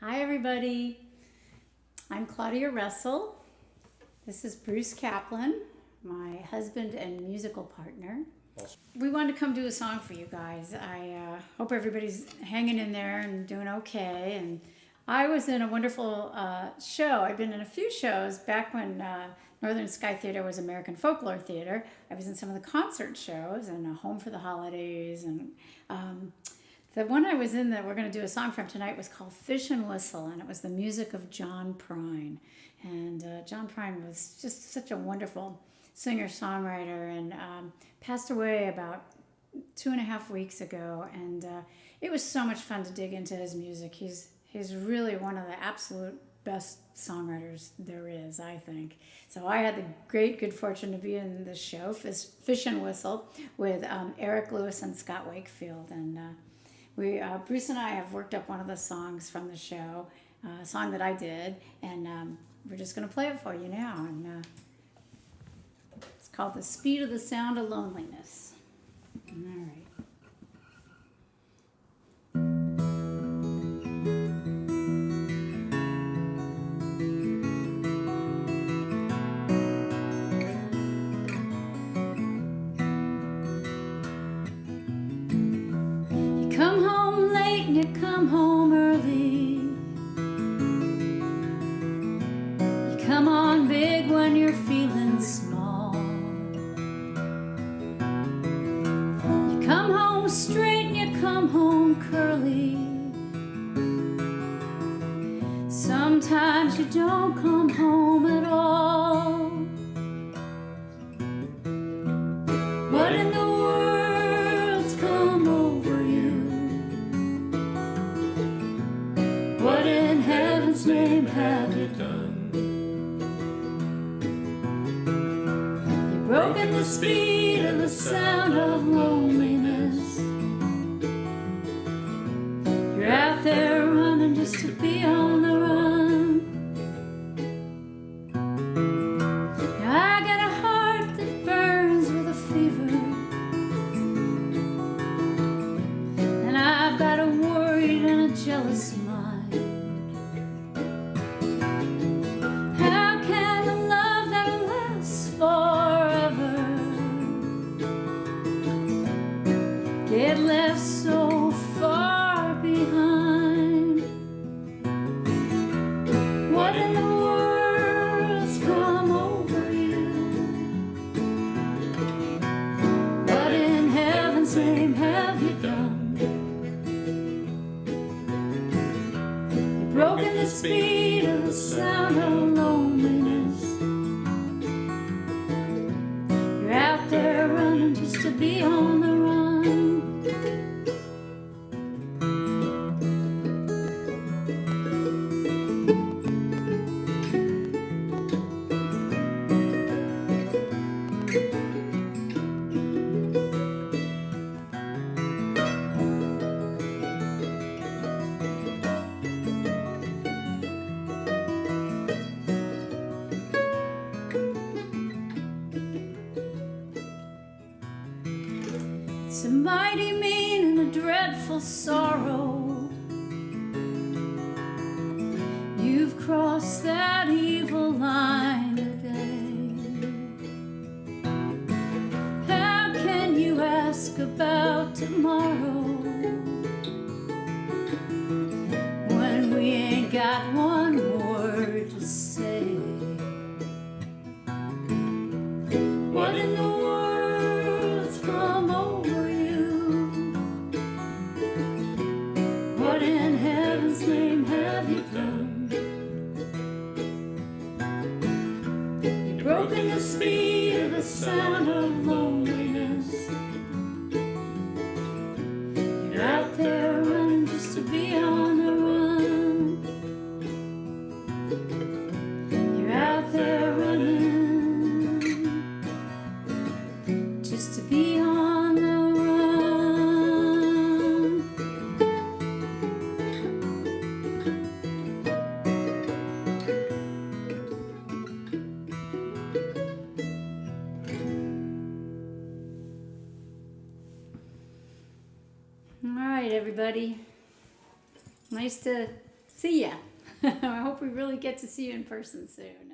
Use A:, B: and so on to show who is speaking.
A: Hi everybody, I'm Claudia Russell. This is Bruce Kaplan, my husband and musical partner.
B: Awesome.
A: We wanted to come do a song for you guys. I hope everybody's hanging in there and doing okay. And I was in a wonderful show. I've been in a few shows back when Northern Sky Theater was American Folklore Theater. I was in some of the concert shows and Home for the Holidays. And the one I was in that we're going to do a song from tonight was called Fish and Whistle, and it was the music of John Prine. And John Prine was just such a wonderful singer-songwriter and passed away about 2.5 weeks ago. And it was so much fun to dig into his music. He's really one of the absolute best songwriters there is, I think. So I had the great good fortune to be in this show, Fish and Whistle, with Eric Lewis and Scott Wakefield. And Bruce and I have worked up one of the songs from the show, a song that I did, and we're just going to play it for you now. And it's called The Speed of the Sound of Loneliness. All right. Come home late and you come home early. You come on big when you're feeling small. You come home straight and you come home curly. Sometimes you don't come home at all. What in the world's come over you? What in heaven's name have you done? You've broken the speed of the sound of loneliness. You're out there running just to be on the run. Now I got a heart that burns with a fever, and I've got a worried and a jealous mind. How can a love that lasts forever get left so far behind? What in the world's come over you? What in heaven's name have you done? You've broken the speed of the sound of loneliness. You're out there running just to be on the run. It's a mighty mean and a dreadful sorrow. You've crossed that evil line today. How can you ask about tomorrow when we ain't got one word to say? What in the world's come over you? What in heaven's name have you done? You've broken the speed of the sound of loneliness. You're out there running just to be on the run. You're out there running just to be on the run. All right, everybody. Nice to see ya. I hope we really get to see you in person soon.